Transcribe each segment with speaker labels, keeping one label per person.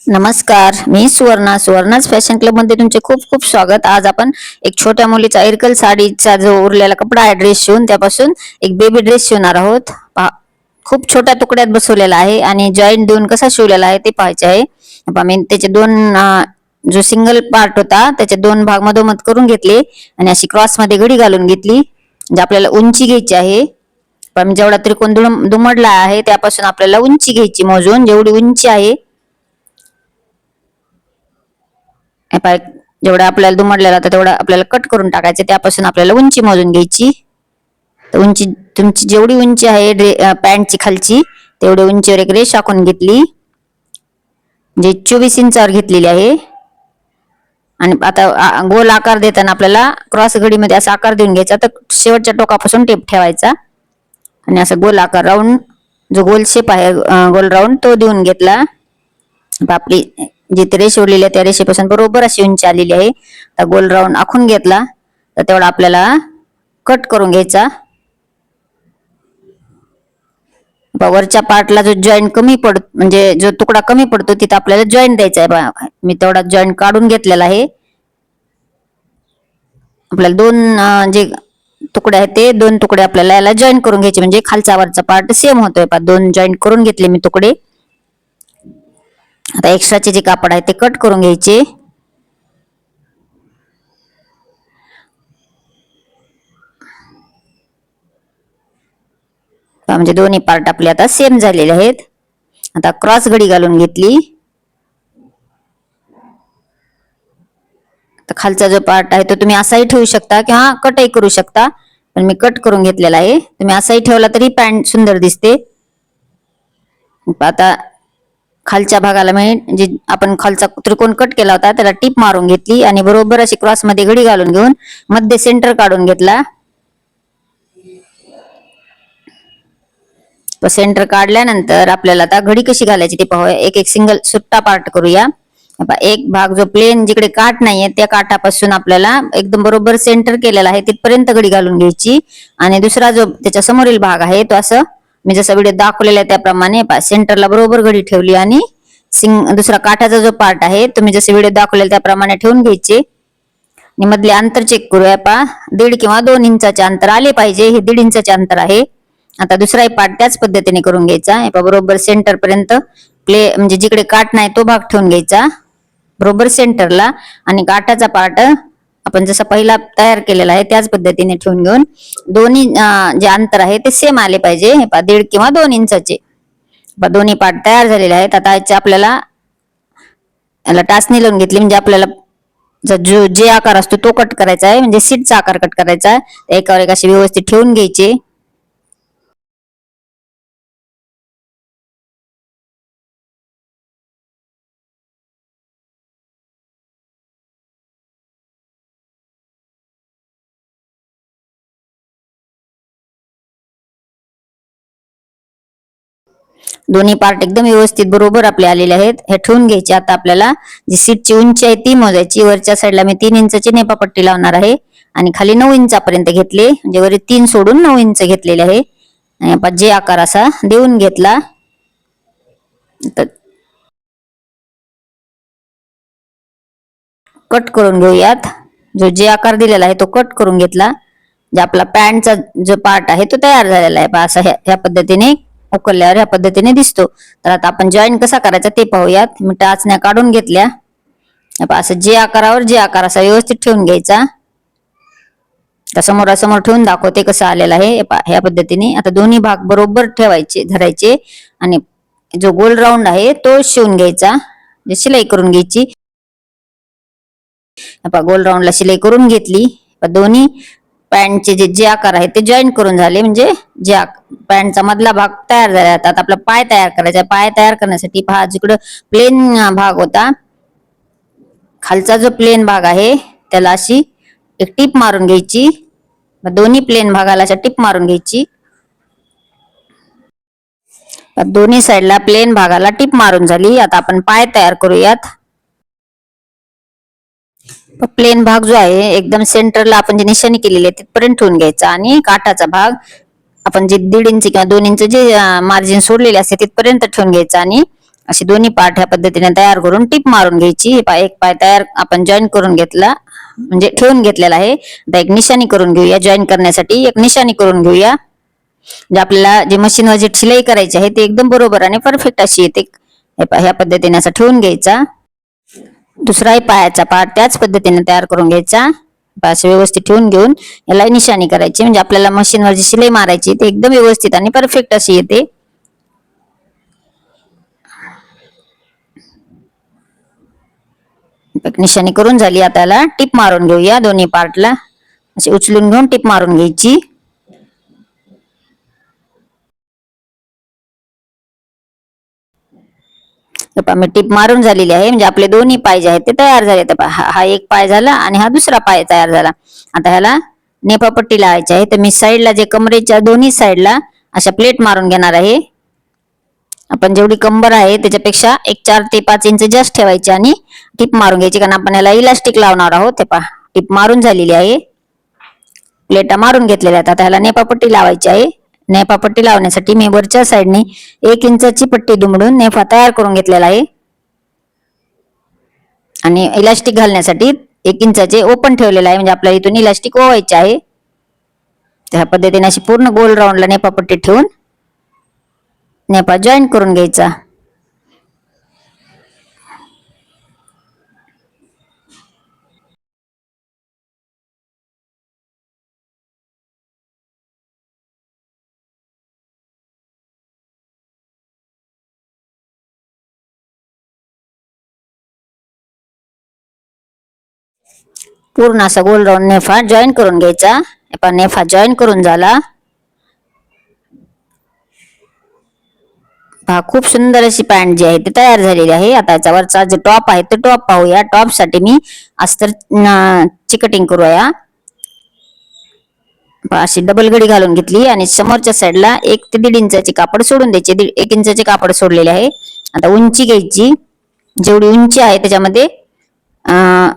Speaker 1: नमस्कार, मी सुवर्णाच fashion club मध्ये तुमचे खूप खूप स्वागत. आज आपण एक छोट्या मुलीचा इरकल साडीचा जो उरलेला कपडा आहे ड्रेस शिवून त्यापासून एक बेबी ड्रेस शिवणार आहोत. खूप छोट्या तुकड्यात बसवलेला आहे आणि जॉईंट देऊन कसा शिवलेला आहे ते पाहायचे आहे. मी त्याचे दोन जो सिंगल पार्ट होता त्याचे दोन भाग मधोमध करून घेतले आणि अशी क्रॉस मध्ये घडी घालून घेतली. म्हणजे आपल्याला उंची घ्यायची आहे. पण जेवढा त्रिकोण दुमडला आहे त्यापासून आपल्याला उंची घ्यायची, मोजून जेवढी उंची आहे जेवढा आपल्याला दुमडलेला होता तेवढा आपल्याला कट करून टाकायचं. त्यापासून आपल्याला उंची मोजून घ्यायची. तर उंची तुमची जेवढी उंची आहे पॅन्टची खालची तेवढी उंचीवर एक रेष आखून घेतली, म्हणजे 24 इंचावर घेतलेली आहे. आणि आता गोल आकार देताना आपल्याला क्रॉस घडीमध्ये असा आकार देऊन घ्यायचा. तर शेवटच्या टोकापासून टेप ठेवायचा आणि असा गोल आकार राऊंड, जो गोल शेप आहे गोल राऊंड तो देऊन घेतला. आपली जिथे रेष उरलेली आहे त्या रेषेपासून बरोबर अशी उंची आलेली आहे. तर गोल राऊंड आखून घेतला तर तेवढा आपल्याला कट करून घ्यायचा. वरच्या पार्टला जो जॉईंट कमी पडतो, म्हणजे जो तुकडा कमी पडतो तिथे आपल्याला जॉईंट द्यायचा आहे. मी तेवढा जॉईंट काढून घेतलेला आहे. आपल्याला दोन जे तुकडे आहेत ते दोन तुकडे आपल्याला याला जॉईंट करून घ्यायचे, म्हणजे खालचा वरचा पार्ट सेम होतोय. दोन जॉईंट करून घेतले मी तुकडे. आता एक्स्ट्राचे जे कापड आहे ते कट करून घ्यायचे. म्हणजे दोन्ही पार्ट आपले आता सेम झालेले आहेत. आता क्रॉस घडी घालून घेतली. तर खालचा जो पार्ट आहे तो तुम्ही असाही ठेवू शकता किंवा कटही करू शकता, पण मी कट करून घेतलेला आहे. तुम्ही असाही ठेवला तरी पॅन्ट सुंदर दिसते. आता खालच्या भागाला म्हणजे आपण खालचा त्रिकोण कट केला होता त्याला टीप मारून घेतली आणि बरोबर अशी क्रॉस मध्ये घडी घालून घेऊन मध्ये सेंटर काढून घेतला. तो सेंटर काढल्यानंतर आपल्याला आता घडी कशी घालायची ते पाहूया. एक एक सिंगल सुट्टा पार्ट करूया. एक भाग जो प्लेन जिकडे काठ नाहीये त्या काठापासून आपल्याला एकदम बरोबर सेंटर केलेला आहे तिथपर्यंत घडी घालून घ्यायची. आणि दुसरा जो त्याच्या समोरील भाग आहे तो असं मी जसा व्हिडिओ दाखवलेला आहे त्याप्रमाणे सेंटरला बरोबर घडी ठेवली आणि दुसरा काठाचा जो पार्ट आहे तुम्ही जसे व्हिडिओ दाखवलेला त्याप्रमाणे ठेवून घ्यायचे. आणि मधले अंतर चेक करूया. 1.5 किंवा 2 इंचाचे अंतर आले पाहिजे. हे 1.5 इंचाचे अंतर आहे. आता दुसराही पार्ट त्याच पद्धतीने करून घ्यायचा. बरोबर सेंटर पर्यंत म्हणजे जिकडे काठ नाही तो भाग ठेवून घ्यायचा बरोबर सेंटरला. आणि काठाचा पार्ट आपण जसा पहिला तयार केलेला आहे त्याच पद्धतीने ठेवून घेऊन दोन्ही जे अंतर आहे ते सेम आले पाहिजे. 1.5 किंवा 2 इंचाचे दोन्ही पार्ट तयार झालेले आहेत. आता आपल्याला याला टाचणी लावून घेतली, म्हणजे आपल्याला जो जे आकार असतो तो कट करायचा आहे, म्हणजे सीटचा आकार कट करायचा आहे. एकावर एक असे व्यवस्थित ठेवून घ्यायचे. दोन्ही पार्ट एकदम व्यवस्थित बरोबर आपले आलेले आहेत. हे ठेवून घ्यायचे. आता आपल्याला जी सीटची उंची आहे ती मोजायची. वरच्या साईडला मी 3 इंचाची नेपापट्टी लावणार आहे आणि खाली 9 इंचापर्यंत घेतले, म्हणजे वरी 3 सोडून 9 इंच घेतलेले आहे. आणि आपण जे आकार असा देऊन घेतला. कट करून घेऊयात. जो जे आकार दिलेला आहे तो कट करून घेतला. जे आपला पॅन्टचा जो पार्ट आहे तो तयार झालेला आहे. असा ह्या पद्धतीने उकलल्यावर ह्या पद्धतीने दिसतो. तर आता आपण जॉईन कसा करायचा ते पाहूयात. मी टाचण्या काढून घेतल्या. असं जे आकारावर जे आकार असा व्यवस्थित ठेवून घ्यायचा. समोरासमोर ठेवून दाखवते कसं आलेलं आहे ह्या पद्धतीने. आता दोन्ही भाग बरोबर ठेवायचे, धरायचे आणि जो गोल राऊंड आहे तो शिवून घ्यायचा, शिलाई करून घ्यायची. गोल राऊंडला शिलाई करून घेतली. दोन्ही पॅन्टचे जे आकार आहेत ते जॉईन करून झाले, म्हणजे जे पॅन्टचा मधला भाग तयार झाला. आता आपला पाय तयार करायचा. पाय तयार करण्यासाठी जिकडं प्लेन भाग होता खालचा जो प्लेन भाग आहे त्याला अशी एक टीप मारून घ्यायची. दोन्ही प्लेन भागाला अशा टीप मारून घ्यायची. दोन्ही साईडला प्लेन भागाला टीप मारून झाली. आता आपण पाय तयार करूयात. प्लेन भाग जो आहे एकदम सेंटरला आपण जी निशाणी केलेली आहे तिथपर्यंत ठेवून घ्यायचा आणि काठाचा भाग आपण जे 1.5 इंच किंवा 2 इंच जे मार्जिन सोडलेले असते तिथपर्यंत ठेवून घ्यायचा आणि असे दोन्ही पार्ट ह्या पद्धतीने तयार करून टीप मारून घ्यायची. एक पाय तयार आपण जॉईन करून घेतला, म्हणजे ठेवून घेतलेला आहे. आता एक निशाणी करून घेऊया. जॉईन करण्यासाठी एक निशाणी करून घेऊया, म्हणजे आपल्याला जे मशीनवर जी शिलाई करायची आहे ते एकदम बरोबर आणि परफेक्ट अशी येते. ह्या पद्धतीने असं ठेवून घ्यायचा. दुसराही पायाचा पार्ट त्याच पद्धतीने तयार करून घ्यायचा. असं व्यवस्थित ठेवून घेऊन याला निशाणी करायची, म्हणजे आपल्याला मशीनवर जी शिलाई मारायची ते एकदम व्यवस्थित आणि परफेक्ट अशी येते. निशाणी करून झाली. आता याला टिप मारून घेऊया. दोन्ही पार्टला अशी उचलून घेऊन टिप मारून घ्यायची. मी टिप मारून झालेली आहे, म्हणजे आपले दोन्ही पाय जे आहेत ते तयार झाले. हा एक पाय झाला आणि हा दुसरा पाय तयार झाला. आता ह्याला नेपापट्टी लावायची आहे. तर मी साईडला जे कमरेच्या दोन्ही साईडला अशा प्लेट मारून घेणार आहे. आपण जेवढी कंबर आहे त्याच्यापेक्षा एक 4 ते 5 इंच जास्त ठेवायची आणि टिप मारून घ्यायची, कारण आपण याला इलास्टिक लावणार आहोत. ते पहा टिप मारून झालेली आहे. प्लेटा मारून घेतलेल्या आहेत. आता ह्याला नेपापट्टी लावायची आहे. नेपापट्टी लावण्यासाठी मी वरच्या साईडने 1 इंचाची पट्टी दुमडून नेफा तयार करून घेतलेला आहे, आणि इलास्टिक घालण्यासाठी 1 इंचाचे ओपन ठेवलेला आहे, म्हणजे आपल्याला इथून इलास्टिक ओवायचे आहे. त्या पद्धतीने अशी पूर्ण गोल राऊंडला नेपापट्टी ठेवून नेपा जॉईन करून घ्यायचा. पूर्ण असा गोल राऊंड नेफा जॉईन करून घ्यायचा. नेफा जॉईन करून झाला. पहा खूप सुंदर अशी पॅन्ट जी आहे ती तयार झालेली आहे. आता याचा वरचा जो टॉप आहे तो टॉप पाहूया. टॉप साठी मी अस्तर ची कटिंग करूया. अशी डबल घडी घालून घेतली आणि समोरच्या साईडला 1 ते 1.5 इंचाचे कापड सोडून द्यायचे. 1 इंचाचे कापड सोडलेले आहे. आता उंची घ्यायची. जेवढी उंची आहे त्याच्यामध्ये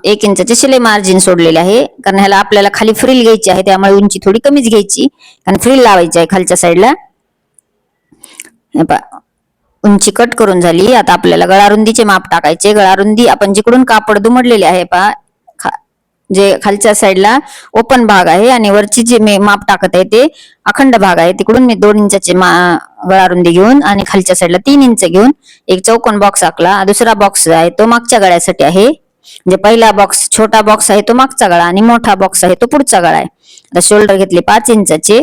Speaker 1: 1 इंचाचे शिलाई मार्जिन सोडलेले आहे, कारण ह्याला आपल्याला खाली फ्रिल घ्यायची आहे, त्यामुळे उंची थोडी कमीच घ्यायची, कारण फ्रिल लावायची आहे खालच्या साईडला. उंची कट करून झाली. आता आपल्याला गळारुंदीचे माप टाकायचे. गळारुंदी आपण जिकडून कापड दुमडलेले आहे जे खालच्या साईडला ओपन भाग आहे आणि वरची जे मी माप टाकत आहे ते अखंड भाग आहे, तिकडून मी 2 इंचाचे गळारुंदी घेऊन आणि खालच्या साईडला 3 इंच घेऊन एक चौकोन बॉक्स आखला. दुसरा बॉक्स आहे तो मागच्या गळ्यासाठी आहे. म्हणजे पहिला बॉक्स छोटा बॉक्स आहे तो मागचा गळा आणि मोठा बॉक्स आहे तो पुढचा गळा आहे. आता शोल्डर घेतले 5 इंचाचे,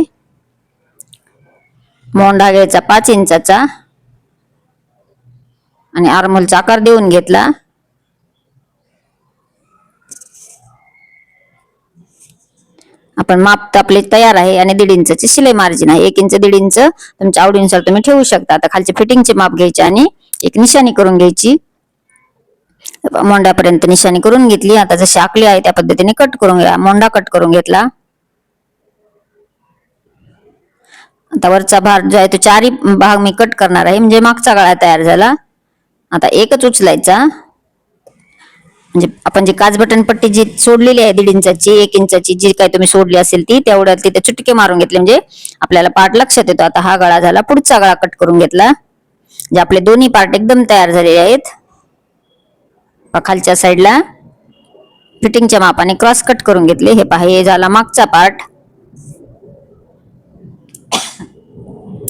Speaker 1: मोंढा घ्यायचा 5 इंचाचा आणि आर्महोलचा आकार देऊन घेतला. आपण माप आपले तयार आहे आणि 1.5 इंचाची शिलाई मार्जिन आहे. 1 इंच 1.5 इंच तुमच्या आवडीनुसार तुम्ही ठेवू शकता. आता खालचे फिटिंगचे माप घ्यायचे आणि एक निशाणी करून घ्यायची. मोंढ्यापर्यंत निशाणी करून घेतली. आता जशी आखली आहे त्या पद्धतीने कट करून घ्या. मोंढा कट करून घेतला. आता वरचा भाग जो आहे तो 4 भाग मी कट करणार आहे, म्हणजे मागचा गळा तयार झाला. आता एकच उचलायचा, म्हणजे आपण जी काच बटन पट्टी जी सोडलेली आहे 1.5 इंचाची 1 इंचाची जी काही तुम्ही सोडली असेल ती तेवढ्या तिथे चुटके मारून घेतले, म्हणजे आपल्याला पार्ट लक्षात येतो. आता हा गळा झाला. पुढचा गळा कट करून घेतला. जे आपले दोन्ही पार्ट एकदम तयार झालेले आहेत. खालच्या साईडला फिटिंगच्या मापाने क्रॉस कट करून घेतले. हे पहा हे झाला मागचा पार्ट.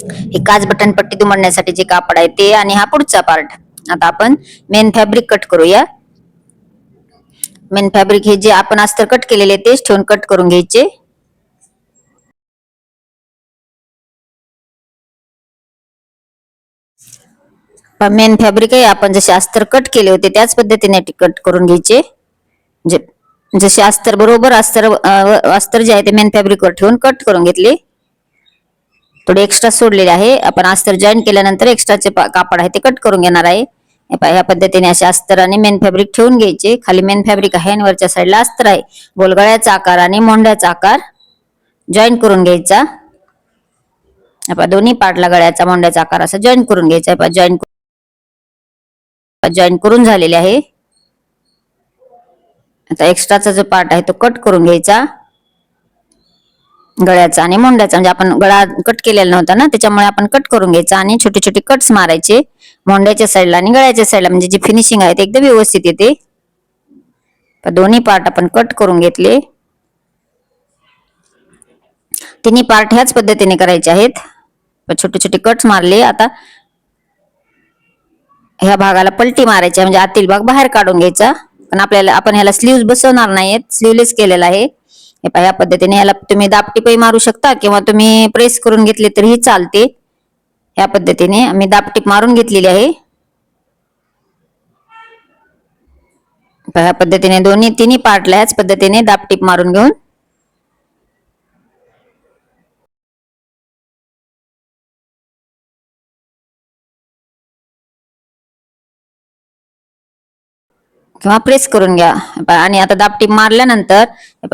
Speaker 1: हे काच बटन पट्टी दुमडण्यासाठी जे कापड आहे ते आणि हा पुढचा पार्ट. आता आपण मेन फॅब्रिक कट करूया. मेन फॅब्रिक हे जे आपण अस्तर कट केलेले तेच ठेवून कट करून घ्यायचे. मेन फॅब्रिक आहे आपण जसे अस्तर कट केले होते त्याच पद्धतीने कट करून घ्यायचे. जसे अस्तर बरोबर अस्तर जे आहे ते मेन फॅब्रिक वर ठेवून कट करून घेतले. थोडे एक्स्ट्रा सोडलेले आहे. आपण अस्तर जॉईन केल्यानंतर एक्स्ट्राचे कापड आहे ते कट करून घेणार आहे. ह्या पद्धतीने असे अस्तर आणि मेन फॅब्रिक ठेवून घ्यायचे. खाली मेन फॅब्रिक आहे आणि वरच्या साईडला अस्तर आहे. गोलगळ्याचा आकार आणि मोंढ्याचा आकार जॉईन करून घ्यायचा. दोन्ही पार्टला गळ्याचा मोंढ्याचा आकार असा जॉईन करून घ्यायचा. जॉईन करून झालेले आहे. आता एक्स्ट्राचा जो पार्ट आहे तो कट करून घ्यायचा. गळ्याचा आणि मोंड्याचा, म्हणजे आपण गळा कट केलेला नव्हता ना, त्याच्यामुळे आपण कट करून घ्यायचा आणि छोटे छोटे कट्स मारायचे मोंड्याच्या साईडला आणि गळ्याच्या साईडला, म्हणजे जी फिनिशिंग आहे ते एकदम व्यवस्थित येते. दोन्ही पार्ट आपण कट करून घेतले. तिन्ही पार्ट ह्याच पद्धतीने करायचे आहेत. छोटे छोटे कट्स मारले. आता ह्या भागाला पलटी मारायची, म्हणजे आतील भाग बाहेर काढून घ्यायचा. पण आपण ह्याला स्लीव्ह बसवणार नाहीत, स्लीवलेस केलेला आहे. ह्या पद्धतीने ह्याला तुम्ही दाबटिपही मारू शकता किंवा तुम्ही प्रेस करून घेतले तरीही चालते. ह्या पद्धतीने आम्ही दाबटिप मारून घेतलेली आहे. ह्या पद्धतीने तिन्ही पार्टला ह्याच पद्धतीने दाबटिप मारून घेऊन किंवा प्रेस करून घ्या. आणि आता दाबटीप मारल्यानंतर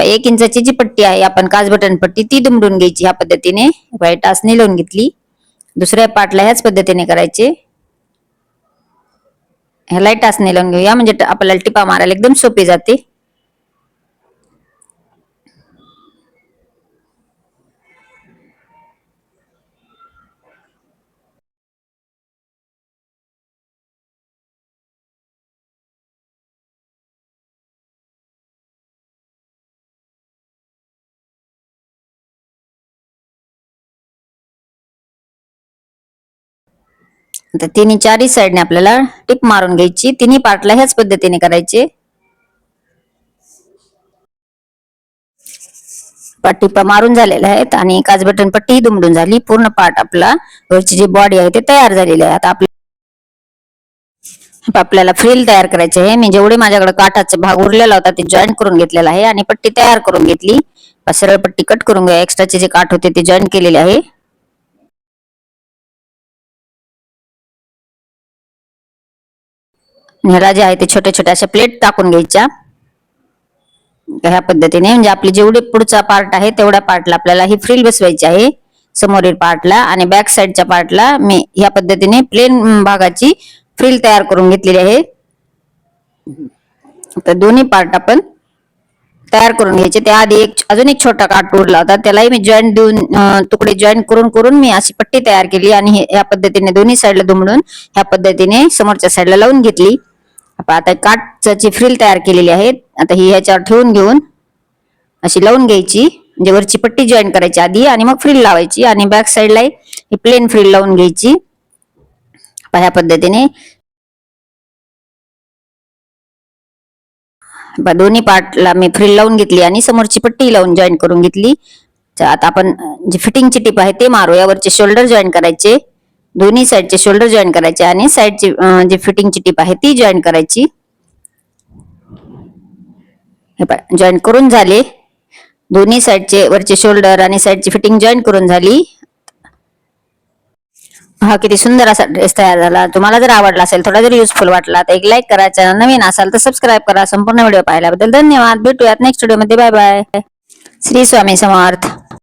Speaker 1: 1 इंचाची जी पट्टी आहे, आपण काच बटन पट्टी, ती दुमडून घ्यायची ह्या पद्धतीने. टाचणी लावून घेतली. दुसऱ्या पार्टला ह्याच पद्धतीने करायचे. ह्याला टाचणी लावून घेऊया, म्हणजे आपल्याला टिपा मारायला एकदम सोपी जाते. तर तिन्ही चारही साईडने आपल्याला टिप मारून घ्यायची. तिन्ही पार्टला ह्याच पद्धतीने करायचे. टिपा मारून झालेल्या आहेत आणि काच बटन पट्टी दुमडून झाली. पूर्ण पार्ट आपला वरची जी बॉडी आहे ते तयार झालेली आहे. आता आपल्याला फ्रिल तयार करायचे आहे. मी जेवढे माझ्याकडे काठाचा भाग उरलेला होता ते जॉईन करून घेतलेला आहे आणि पट्टी तयार करून घेतली. सरळ पट्टी कट करून घ्या. एक्स्ट्राचे जे काठ होते ते जॉईन केलेले आहे. ह्याला जे आहे ते छोटे छोटे अशा प्लेट टाकून घ्यायच्या ह्या पद्धतीने. म्हणजे आपली जेवढे पुढचा पार्ट आहे तेवढ्या पार्टला आपल्याला ही फ्रिल बसवायची आहे समोरील पार्टला. आणि बॅक साईडच्या पार्टला मी ह्या पद्धतीने प्लेन भागाची फ्रिल तयार करून घेतलेली आहे. तर दोन्ही पार्ट आपण तयार करून घ्यायचे. त्याआधी अजून एक छोटा काठ उरला होता, त्यालाही मी जॉईंट देऊन तुकडे जॉईन करून करून मी अशी पट्टी तयार केली आणि ह्या पद्धतीने दोन्ही साईडला दुमडून ह्या पद्धतीने समोरच्या साईडला लावून घेतली. आता काठची फ्रिल तयार केलेली आहे. आता ही ह्याच्यावर ठेवून घेऊन अशी लावून घ्यायची. म्हणजे वरची पट्टी जॉईन करायची आधी आणि मग फ्रिल लावायची आणि बॅक साईडला ही प्लेन फ्रिल लावून घ्यायची. ह्या पद्धतीने दोन्ही पार्टला मी फ्रिल लावून घेतली आणि समोरची पट्टी लावून जॉईन करून घेतली. आता आपण जी फिटिंगची टिप आहे ते मारू. यावरचे शोल्डर जॉईन करायचे, दोन्ही साईडचे शोल्डर जॉईन करायचे आणि साईडची जी फिटिंगची टिप आहे ती जॉईन करायची. जॉईन करून झाले. दोन्ही साईडचे वरचे शोल्डर आणि साईडची फिटिंग जॉईन करून झाली. हा किती सुंदर असा ड्रेस तयार झाला. तुम्हाला जर आवडला असेल, थोडा जर युजफुल वाटला तर एक लाईक करा. चॅनल नवीन असाल तर सबस्क्राईब करा. संपूर्ण व्हिडिओ पाहिल्याबद्दल धन्यवाद. भेटूयात नेक्स्ट व्हिडिओ मध्ये. Bye bye. श्री स्वामी समर्थ.